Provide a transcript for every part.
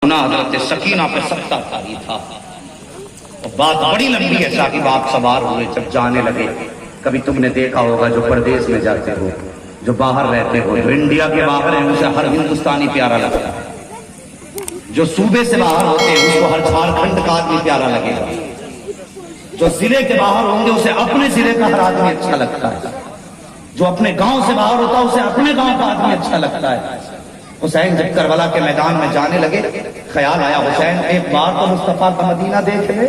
گناہ حضرت سکینہ پہ 70 تاری تھا. بات بڑی لمبی ہے صاحب. آپ سوار ہوئے جب جانے لگے. کبھی تم نے دیکھا ہوگا جو پردیس میں جاتے ہو, جو باہر رہتے ہو, جو انڈیا کے باہر ہیں, اسے ہر ہندوستانی پیارا لگتا ہے. جو صوبے سے باہر ہوتے ہیں اس کو ہر جھارکھنڈ کا آدمی پیارا لگے گا. جو ضلع کے باہر ہوں گے اسے اپنے ضلع کا ہر آدمی اچھا لگتا ہے. جو اپنے گاؤں سے باہر ہوتا ہے اسے اپنے گاؤں کا آدمی اچھا لگتا ہے. حسین جب کربلا کے میدان میں جانے لگے, خیال آیا حسین ایک بار تو مصطفیٰ کا مدینہ دیکھ لے.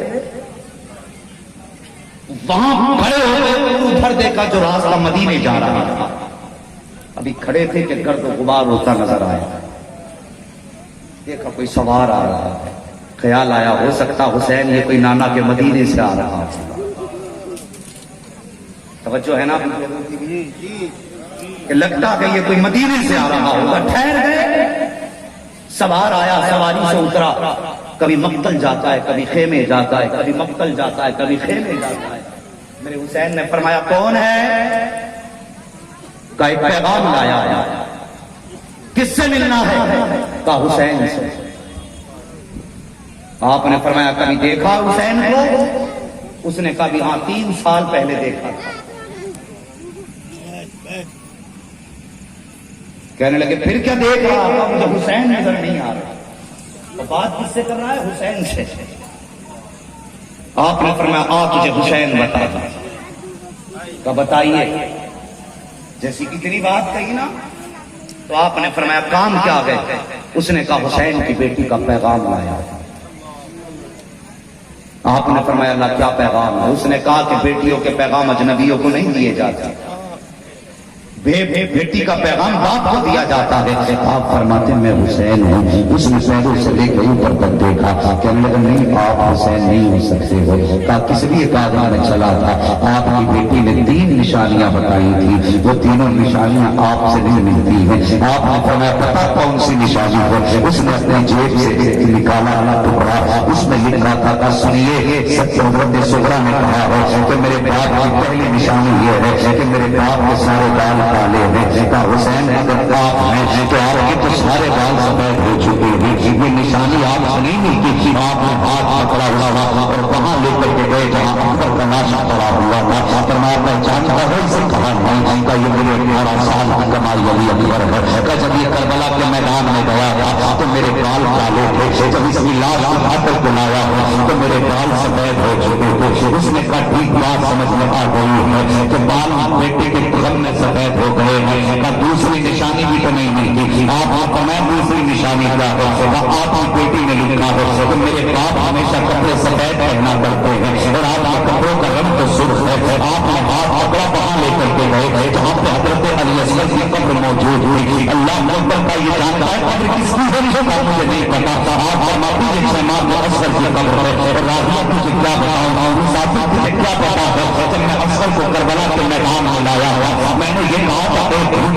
وہاں کھڑے ہوئے ادھر دیکھا جو راستہ مدینے جا رہا تھا. ابھی کھڑے تھے کہ گرد و غبار ہوتا نظر آیا. دیکھا کوئی سوار آ رہا ہے. خیال آیا ہو سکتا حسین یہ کوئی نانا کے مدینے سے آ رہا ہے. توجہ ہے نا, کہ لگتا ہے یہ کوئی مدینے سے آ رہا ہوگا. ٹھہر گئے. سوار آیا, سواری سے اترا. کبھی مقتل جاتا ہے, کبھی خیمے جاتا ہے, کبھی مقتل جاتا ہے, کبھی خیمے جاتا ہے. میرے حسین نے فرمایا کون ہے؟ کا ایک پیغام لایا. کس سے ملنا ہے؟ کا حسین سے. آپ نے فرمایا کبھی دیکھا حسین کو؟ اس نے کہا بھی ہاں 3 سال پہلے دیکھا تھا. کہنے لگے پھر کیا دیکھ رہا؟ مجھے حسین نظر نہیں آ رہا. تو بات کس سے کر رہا ہے؟ حسین سے. آپ نے فرمایا آ تجھے حسین بتا تھا. تو بتائیے. جیسی اتنی بات کہی نا, تو آپ نے فرمایا کام کیا گئے؟ اس نے کہا حسین کی بیٹی کا پیغام لایا. آپ نے فرمایا اللہ کیا پیغام ہے؟ اس نے کہا کہ بیٹیوں کے پیغام اجنبیوں کو نہیں دیے جاتے. بیٹی کا پیغام باپ کو دیا جاتا ہے. آپ فرماتے میں حسین ہوں. اس نے پہلے سے لے کے اوپر تک دیکھا. کہنے لگا نہیں آپ حسین نہیں ہو سکتے ہو. کہا کس لیے کہا میں چلا تھا. آپ کی بیٹی نے 3 نشانیاں بتائی تھی. وہ تینوں نشانیاں آپ سے نہیں ملتی ہیں. آپ نے فرمایا پتا کون سی نشانی ہے؟ اس نے اپنے جیب سے نکالا ٹکڑا. اس میں لکھا تھا سنیے حضرت سغرا نے کہا ہے کہ میرے باپ کی پہلی نشانی یہ ہے کہ میرے باپ کے سارے بال کالے ہیں. حسین اگر آپ ہیں تو آپ کے تو سارے بال سفید ہو چکے ہیں. یہ نشانی آپ سے نہیں ملتی تھی. آپ نے ہاتھ پکڑا ہوا اور وہاں لے کر کے گئے جہاں پر تماشا پڑا ہوا تھا. فرمایا پہچانتا ہے سے کہا نہیں کا یہ میرے 18 سال کی کمائی علی اکبر ہے. کہ جب یہ کربلا کے میدان میں گیا تھا تو میرے بال کالے تھے. جب اس کی لاش اٹھا کر بلایا تو میرے بال سفید ہو چکے تھے. اس نے کہا ٹھیک بات سمجھ میں آ گئی ہے کہ بال بیٹے کے غم میں سفید ہو گئے ہیں. دوسری نشانی بھی تو نہیں ملتی. آپ فرمایا دوسری نشانی کیا ہے؟ آپ کی بیٹی نے لکھا ہے کہ میرے باپ ہمیشہ کپڑے سفید پہنا کرتے ہیں اور آپ کے کپڑوں کا رنگ تو سرخ ہے. آپ نے ہاتھ پکڑا وہاں لے کر کے گئے جہاں پہ حضرت علی اصغر کی قبر موجود ہوئی. اللہ اکبر کا یہ جانتا ہے قبر کس کی ہے مجھے نہیں پتا. آپ فرماتے ہیں سلمان اصغر کی قبر ہے. اور راضی مجھے کیا بتاؤں, مسافر مجھے کیا پتا ہے. جب میں اصغر کو کربلا کے میدان میں لایا ہوا میں نے یہ کہا تھا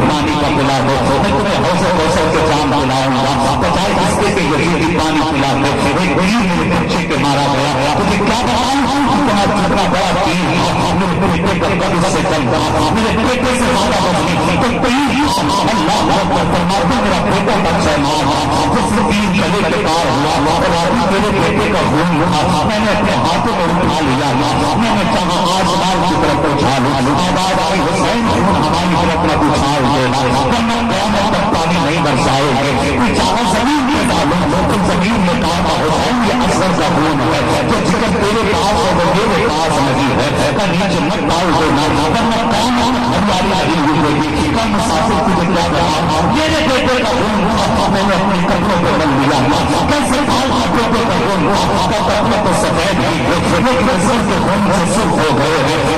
پانی کا پلا دو, میں تمہیں حوصل حوصل کے جام پلاؤں گا بجائے اس کے یزیدی پانی پلا دو. ایک غریب میرے بچے کے مارا گیا. تجھے کیا بتاؤں تمہارا کتنا بڑا دین میرے بیٹے کا قبر سے چلتا میرے بیٹے سے زیادہ بچنے تو اللہ فرماتے میرا بیٹا مسلمان جس نے دین گلے کے پار ہوا اور ابھی میرے بیٹے کا خون ہوا. میں نے اپنے ہاتھوں میں اٹھا لیا. میں نے چاہا آسمان کی طرف اٹھا لوں. آواز آئی حسین ہماری طرف نہ اچھال دینا ورنہ قیامت تک پانی نہیں برسائے گے. چاہو زمین میں ڈالو تم زمین میں ڈالنا حسین یہ اصغر کا خون ہے. جو جگر تیرے پاس ہے وہ میرے پاس نہیں ہے. نیچے مت ڈال دینا ورنہ قیامت ہماری نہیں ہوگی. کم مسافر تجھے کیا بتا میرے بیٹے کا خون میں نے اپنے قدموں پہ بن لیا. کیسے بیٹے کا خون قدموں کو سفید لیکن اصغر کے خون سے سرخ ہو گئے.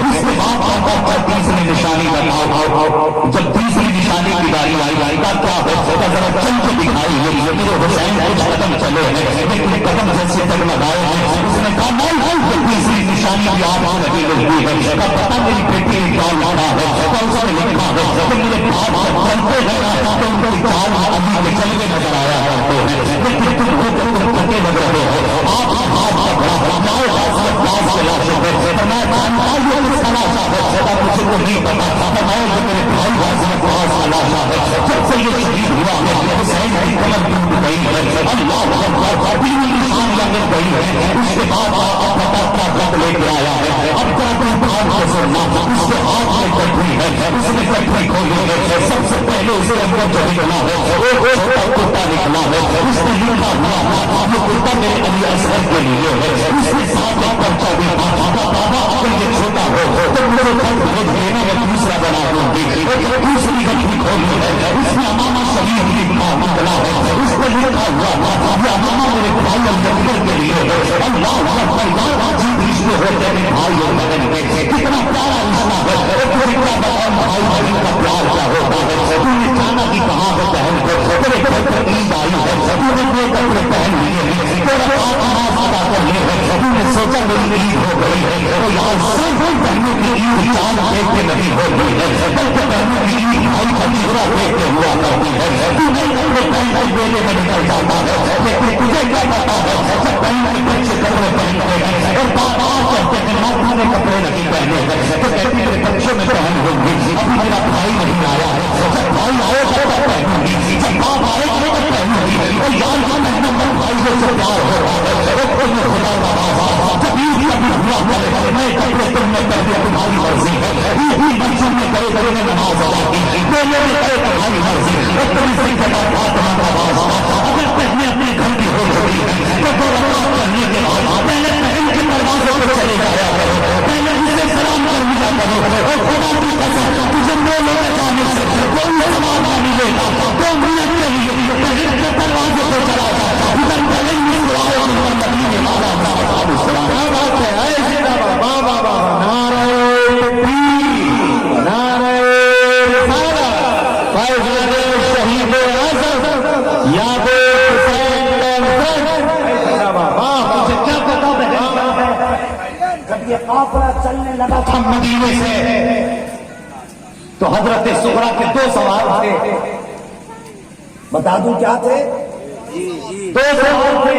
اس کے بعد تیسری نشانی بتاؤ. جب تیسری نشانی کی باری آئی کا کیا ہوتا ذرا چل کے دکھائی ہے. میرے حسین کچھ قدم چلے ہیں لیکن قدم جیسے تک لگائے ہیں. اس نے کہا نہیں تیسری نشانی بھی آپ نہیں لگتی ہے. پتا میری بیٹی نے کیا لکھا ہے تو اس نے لکھا ہے کہ میرے باپ جب چلتے ہیں تو ان کی چال ابھی کے چلنے نظر آیا کرتے ہیں لیکن تم تھکے لگ رہے ہو. آپ ہاتھ کا بڑا بناؤ پاس کے لاشوں پر میں جانتا ہوں یہ سنا چاہتا ہے. کو نہیں پتا فرمایا کہ میرے بھائی غازی عباس کا لاش ہے جب سے یہ شہید ہوا ہے حسین کی کمر ٹوٹ گئی ہے اللہ اکبر دین نشان لگ گئی ہے اس کے بعد آپ کا خط لے کے آیا ہے اب کا اپنے بھائی کو سننا اس کے ہاتھ میں کٹھی ہے اس نے کٹھی کھولی ہے سب سے پہلے اسے اندر جو نکلا ہے وہ کتا نکلا ہے اس نے لکھا ہوا یہ کتا میرے علی اصغر کے لیے ہے اس نے ساتھ پرچہ دیا بابا اگر یہ چھوٹا ہو تو میرے خط بھیج دینا میں دوسرا بنا دوں گی دوسری گٹھی کھولی ہے اس نے امامہ شریف لکھا نکلا ہے اس نے لکھا ہوا یہ امامہ میرے بھائی اصغر کے لیے ہے اللہ اکبر عجیب رشتے ہوتے ہیں بھائی اور بہن کے کتنا پیارا رشتہ ہے بھائی بھائی کا پیار کیا ہوتا ہے تم نے جانا کہ کہاں ہے بہن کو تیرے گھر پر عید آئی ہے تم نے دو کپڑے پہن لیے ہیں تیرا پاک نماز ادا کر لیے ہیں تم نے سوچا میری عید ہو گئی ہے تو یار صرف بہنوں کی عید چاند دیکھ کے نہیں ہو گئی ہے بلکہ بہنوں کی عید بھائی کا چہرہ دیکھ کے ہوا کرتی ہے تو نہیں کپڑے پہن کر میلے میں نکل جاتا ہے لیکن تجھے کیا پتا ہے جب بہن کے بچے کپڑے پہنتے ہیں اور بابا کہتے ہیں ماں نے کپڑے نہیں پہنے تو کہتی میرے بچوں میں پہن ہوں گی ابھی میرا بھائی نہیں آیا ہے جب بھائی آئے تو پہنوں گی جب باپ آئے تو پہنوں گی اور یار کا مہینہ من بھائی سے پیار ہو رہا ہے خدا جب عید کبھی ہوا میں کپڑے تم نے کر دیا تمہاری مرضی ہے عید بچوں میں کرے کرے میں نماز ادا کی میلے میں کرے تمہاری مرضی اور تم سے کہا تمہارا آواز اگر پہنے اپنے گھر کی ہو رہی ہے تو دو رکعت پڑھنے کے بعد پہلے بہن کے دروازے پر چلے جایا کرو پہلے اسے سلام کر دیا کرو اور خدا کی قسم تجھے میلے میں جانے سے کوئی سوال نہ ملے گا تو منت نہیں بہن کے دروازے پر چلا جاتا ادھر بہن میں دعائیں اور مدینے والا السلام بات ہے ایسے بابا بابا نعرہ تکبیر نعرہ رسالت فیضان شہید اعظم یاد حسین مجھے کیا پتا جب یہ قافلہ چلنے لگا تھا مدینے سے تو حضرت صغرا کے دو سوال تھے بتا دوں کیا تھے دو سوال تھے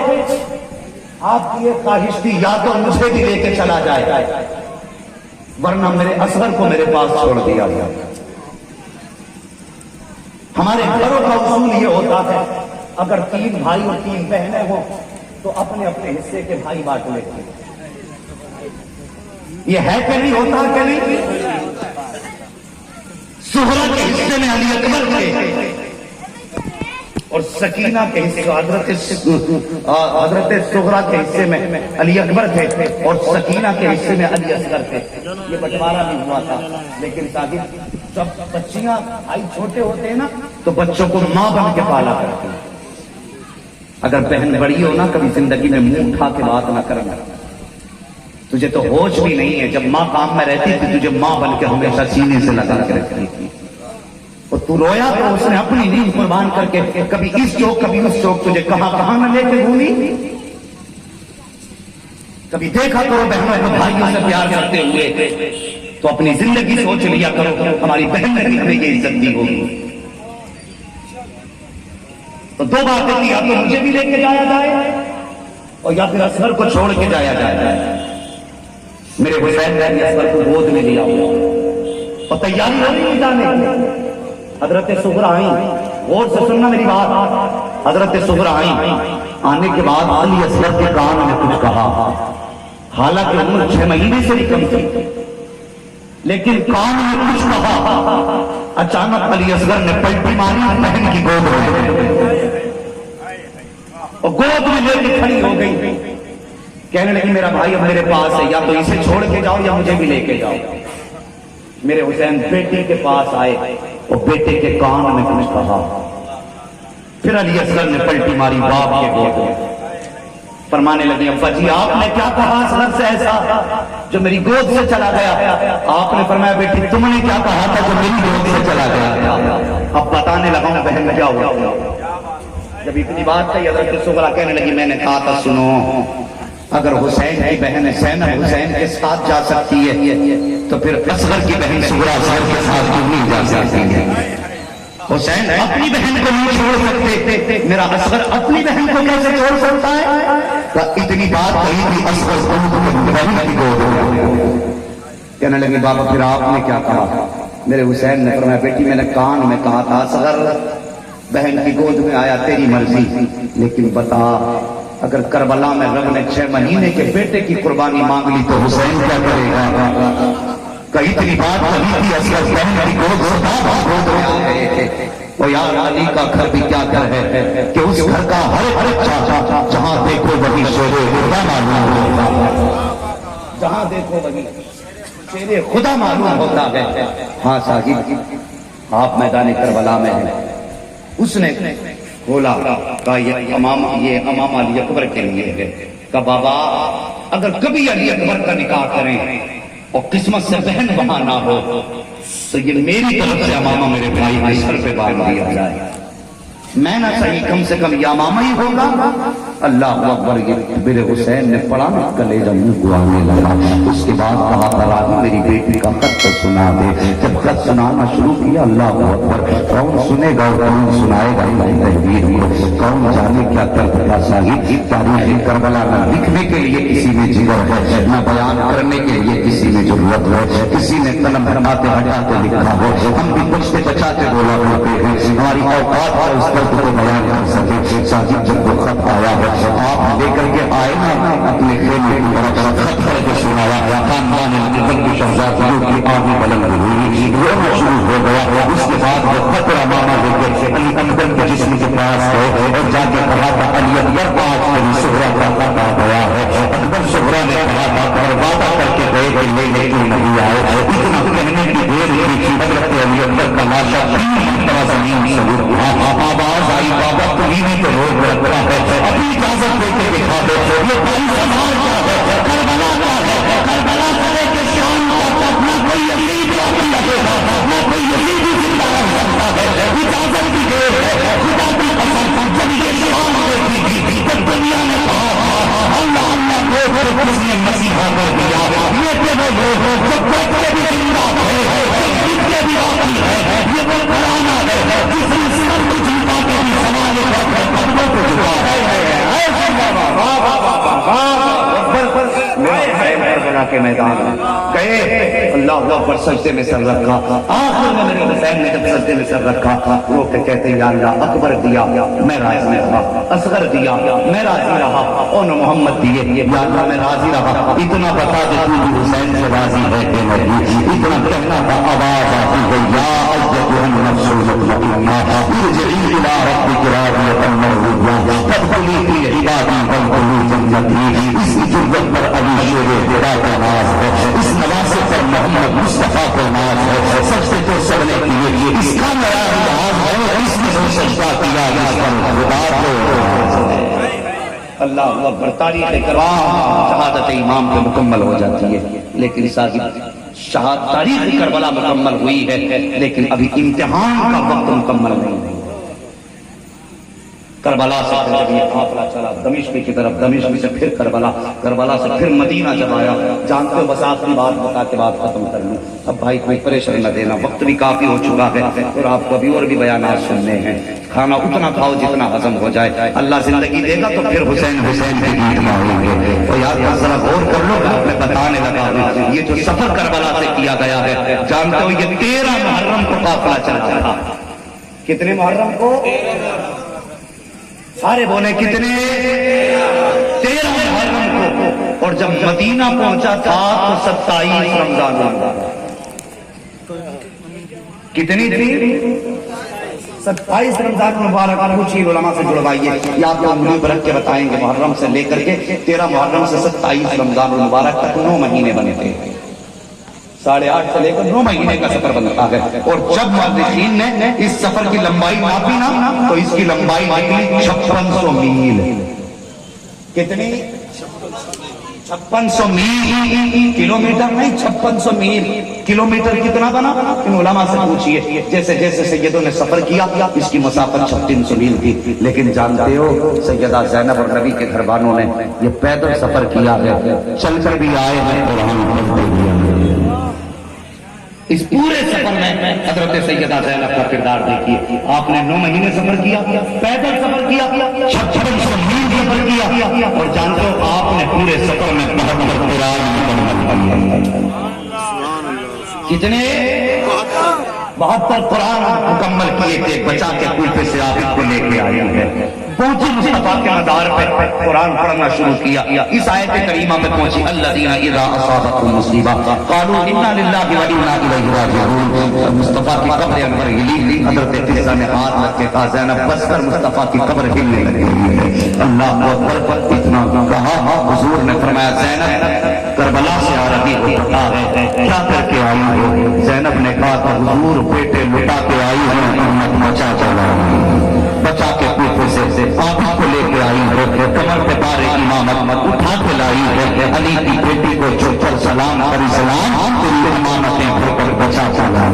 آپ کی ایک خواہش تھی یا تو مجھے بھی لے کے چلا جائے ورنہ میرے اصغر کو میرے پاس چھوڑ دیا گیا ہمارے گھروں کا اصول یہ ہوتا ہے اگر 3 بھائی اور 3 بہنیں ہوں تو اپنے اپنے حصے کے بھائی بانٹ لیتے ہیں یہ ہے کہ نہیں ہوتا کہ نہیں زہرا کے حصے میں علی اکبر تھے اور سکینہ کے حصے حضرت زہرا کے حصے میں علی اکبر تھے اور سکینہ کے حصے میں علی اصغر تھے یہ بٹوارا بھی ہوا تھا لیکن ساجد جب بچیاں بھائی چھوٹے ہوتے ہیں نا تو بچوں کو ماں بن کے پالا کرتی ہیں اگر بہن بڑی ہو نا کبھی زندگی میں منہ اٹھا کے بات نہ کرنا تجھے تو ہوش بھی نہیں ہے جب ماں کام میں رہتی تھی تجھے ماں بن کے ہمیشہ سینے سے لگا کے رکھتی تھی اور تو رویا تو اس نے اپنی نیند قربان کر کے کبھی اس چوک کبھی اس چوک تجھے کہاں کہاں نہ لے کے گھومی کبھی دیکھا کرو بہنوں کو بھائیوں سے پیار کرتے ہوئے تو اپنی زندگی سوچ لیا کرو ہماری بہن نے بھی ہمیں یہ عزت دی ہوگی تو 2 باتیں تھی یا تو مجھے بھی لے کے جایا جائے اور یا پھر اصغر کو چھوڑ کے جایا جائے میرے حسین نے اصغر کو گود میں لیا اور تیاری ہو رہی جانے حضرت صغرا آئیں غور سے سننا میری بات حضرت صغرا آئیں آنے کے بعد علی اصغر کے کان میں کچھ کہا حالانکہ عمر 6 مہینے سے بھی کم تھی لیکن کان میں کچھ کہا اچانک علی اصغر نے پلٹی ماری بہن کی گود میں اور گود میں لے کے کھڑی ہو گئی کہنے لگی میرا بھائی اب میرے پاس ہے یا تو اسے چھوڑ کے جاؤ یا مجھے بھی لے کے جاؤ میرے حسین بیٹی کے پاس آئے اور بیٹے کے کان میں کچھ کہا پھر علی اصغر نے پلٹی ماری باپ کے گود میں فرمانے لگی ابا جی آپ نے کیا کہا اصغر سے ایسا جو میری گود سے چلا گیا آپ نے فرمایا بیٹی تم نے کیا کہا تھا جو میری گود سے چلا گیا اب بتانے لگا ہوں بہن کیا ہوا جب اتنی بات کہی حضرت صغرا کہنے لگی میں نے کہا تھا سنو اگر حسین کی بہن زینب حسین کے ساتھ جا سکتی ہے تو پھر اصغر کی بہن صغرا اصغر کے ساتھ کیوں نہیں جا سکتی ہے حسین اپنی بہن کو نہیں چھوڑ سکتے میرا اصغر اپنی بہن کو کیسے چھوڑ سکتا ہے اتنی بات کہی کہ اصغر بہن کی گود کہنے لگی بابا پھر آپ نے کیا کہا؟ میرے حسین نے فرمایا بیٹی میں نے کان میں کہا تھا اصغر بہن کی گود میں آیا تیری مرضی، لیکن بتا اگر کربلا میں رب نے 6 مہینے کے بیٹے کی قربانی مانگ لی تو حسین کیا کرے گا؟ کہیں اتنی بات کہی تھی اصغر بہن کی گود میں آ گئے تھے۔ وہ یار علی کا گھر بھی کیا گھر ہے کہ اس گھر کا ہر بچہ جہاں دیکھو وہی شیر خدا معلوم ہوتا ہے، جہاں دیکھو وہی شیر خدا معلوم ہوتا ہے۔ ہاں ساجد آپ میدان کربلا میں ہیں، اس نے کھولا کہا یہ امام علی اکبر کے لیے ہے۔ کہا بابا اگر کبھی علی اکبر کا نکاح کریں اور قسمت سے بہن وہاں نہ ہو تو یہ میری طرف سے امامہ میرے بھائی کے سر پہ باندھ دیا جائے، میں نہ صحیح کم سے کم یہ امامہ ہی ہوگا۔ اللہ اکبر، یہ میرے حسین نے پڑھا نا کلیجہ منہ کو آنے لگا۔ اس کے بعد کہا راضی میری بیٹی کا خط تو سنا دے۔ جب خط سنانا شروع کیا اللہ اکبر، کون سنے گا اور کون سنائے گا تحریر کو؟ کون جانے کیا کرتا تھا صاحب؟ تاریخ کربلا نہ لکھنے کے لیے کسی میں جگر ہے، نہ بیان کرنے کے لیے کسی میں ضرورت ہے۔ کسی نے قلم بھرماتے ہٹاتے لکھا ہو، ہم بھی بچتے بچاتے بولا کرتے ہیں، ہماری اوقات اور اس پر کو بیان کر سکے۔ صاحب جب وہ خط آیا ہے آپ لے کر کے آئے نا اپنے خیمے کی طرف خط پڑھ کے سنایا، خاندان ملک کی شہزادیوں کی آنکھیں بلند ہوئی، رونا شروع ہو گیا۔ اس کے بعد وہ خط امامہ لے کر کے علی اکبر کے جسم کے پاس گئے اور جا کے کہا تھا علی اکبر آج میری سغرا کا خط آ گیا ہے۔ اکبر سغرا نے کہا تھا اور وعدہ کر کے گئے کہ لے کیوں نہیں آئے؟ اتنا کہنے کی دیر ہوئی کہ حضرت علی اکبر کا لاشا زمین سے اٹھا، آواز آئی بابا تمہیں تو روک رکھا ہے، ابھی اجازت دے کے دکھا دو یہ بھائی سماج کا ہے، کربلا کا ہے، کربلا کرے کہ شام تک نہ کوئی یزید باقی رہے گا، نہ کوئی یزید زندہ رہ سکتا ہے، اجازت بھی دے خدا کی قسم جب یہ شام ہوتی تھی جب دنیا نے کہا اللہ اللہ کو اس نے مسیحا کر دیا، یہ کہ وہ لوگ جب بچے بھی زندہ ہے جتنے بھی باقی ہے یہ وہ قرآن ہے جس نے سب کو جھوٹا کے بھی سوال کربلا کے میدان میں گئے، اللہ اکبر سجدے میں سر رکھا۔ آخر میں میرے حسین نے جب سجدے میں سر رکھا وہ کہتے یا اللہ اکبر دیا میں راضی رہا، اصغر دیا میں راضی رہا، اور محمد دیے یا اللہ میں راضی رہا۔ اتنا بتا دے تو حسین سے راضی ہے کہ نہیں؟ اتنا کہنا تھا آواز آتی ہے یا ایھا النفس المطمئنہ ارجعی الی ربک راضیۃ مرضیہ فادخلی فی عبادی وادخلی جنتی۔ اس کی جرت پر علی شیر خدا کا ناز ہے، اس نواسے پر محمد مصطفیٰ کا ناز ہے، سب سے جو سب نے کیے اس کا نیا انداز ہے، اس نے جو سجدہ کیا اس پر خدا کو اللہ اکبر۔ تاریخ کربلا شہادت امام پہ مکمل ہو جاتی ہے، لیکن صاحب تاریخ کربلا مکمل ہوئی ہے لیکن ابھی امتحان کا وقت مکمل نہیں ہے۔ کربلا سے جب یہ قافلہ چلا دمشق کی طرف، دمشق سے پھر کربلا، کربلا سے پھر مدینہ جب آیا، جانتے ہو بس آخری بات بتا کے بات ختم کر لوں۔ اب بھائی کوئی پریشان نہ دینا، وقت بھی کافی ہو چکا ہے اور آپ کو ابھی اور بھی بیانات سننے ہیں۔ کھانا اتنا کھاؤ جتنا ہضم ہو جائے، اللہ زندگی دے گا تو پھر حسین حسین کے گیت گائیں گے۔ اور یاد ذرا غور کر لو، میں بتانے لگا ہوں یہ جو سفر کربلا سے کیا گیا ہے، جانتے ہو یہ 13 محرم کو قافلہ چلا تھا۔ کتنے محرم کو؟ سارے بولے کتنے؟ 13 محرم کو۔ اور جب مدینہ پہنچا تھا تو 27 رمضان کتنی تھی؟ 27 رمضان مبارک۔ پوچھیے علماء سے جڑوائیے یا آپ کو انگلی پر رکھ کے بتائیں گے محرم سے لے کر کے 13 محرم سے 27 رمضان المبارک تک 9 مہینے بنے تھے۔ 8.5 سے لے کر 9 مہینے کا سفر بنتا ہے۔ اور جب مؤرخین نے اس سفر کی لمبائی ناپی نا تو اس کی لمبائی نکلی 5600 میل۔ کتنی؟ 5600 میل، کلومیٹر نہیں 5600 میل۔ کلومیٹر کتنا بنا؟ ان علماء سے پوچھئے۔ جیسے جیسے سیدوں نے سفر کیا اس کی مسافت 3600 میل تھی، لیکن جانتے ہو سیدہ زینب اور نبی کے گھر والوں نے یہ پیدل سفر کیا ہے، چل کر بھی آئے ہیں قرآن پڑھتے بھی آئے۔ اس پورے سفر میں حضرت سیدہ زینب کا کردار دیکھیے، آپ نے 9 مہینے سفر کیا، پیدل سفر کیا، 5600 میل سفر کیا، اور جانتے ہو آپ نے پورے سفر میں 72 قرآن مکمل کیا۔ کتنے 72 قرآن مکمل کیے تھے، بچا کے کوفے سے عابد کو لے کے آئی ہے، پہنچی مصطفیٰ کے مدار پہ قرآن پڑھنا شروع کیا، اس آیت کریمہ میں پہنچی الذین اذا اصابتهم مصیبہ قالوا انا للہ و انا الیہ راجعون۔ مصطفیٰ کی قبر انور ہلی، حضرت فضہ نے ہاتھ رکھ کے کہا زینب بس کر، مصطفیٰ کی قبر ہلنے لگی ہے۔ اللہ اکبر، اتنا کہا حضور نے فرمایا زینب کربلا سے آ رہی ہو پتا ہے کیا کر کے آئی ہو؟ زینب نے کہا تھا حضور بیٹے لٹا کے آئی ہے، امت مچا چلا بچا کے کوفے سے آپ کو لے کے آئی ہے، کمر پہ بار امامت اٹھا کے لائی ہے، علی کی بیٹی کو چھوڑ کر سلام کری سلام تیری امامتیں پھر کر بچا چلا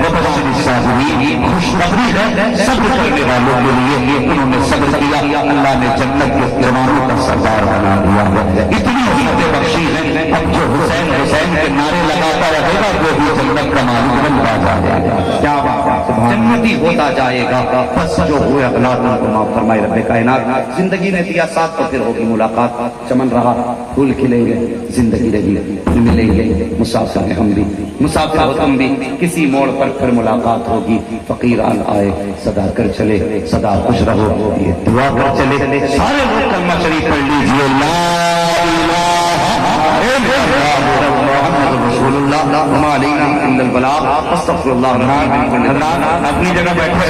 وبشر الصابرین، خوشخبری ہے صبر کرنے والوں کے لیے، انہوں نے صبر کیا اللہ نے جنت کے جوانوں کا سردار بنا دیا ہے۔ اتنی عزتیں بخشی ہیں، اب جو حسین حسین کے نعرے لگاتا رہے گا وہ بھی جنت کا مالک بنتا جائے گا، کیا بات ہے، جنتی ہوتا جائے گا۔ بس جو ہوئے اغلاط ان کو معاف فرمائے رب کائنات، زندگی نے دیا ساتھ تو پھر ہوگی ملاقات، چمن رہا پھول کھلیں گے، زندگی رہی پھر ملیں گے، مسافر ہیں ہم بھی، مسافر ہو تم بھی، کسی موڑ پر پھر ملاقات ہوگی، فقیران آئے صدا کر چلے، صدا خوش رہو یہ دعا کر چلے، سارے لوگ کلمہ شریف پڑھ لیجیے، لا الہ الا اللہ محمد رسول اللہ وما علینا الا البلاغ، استغفر اللہ، اپنی جگہ بیٹھے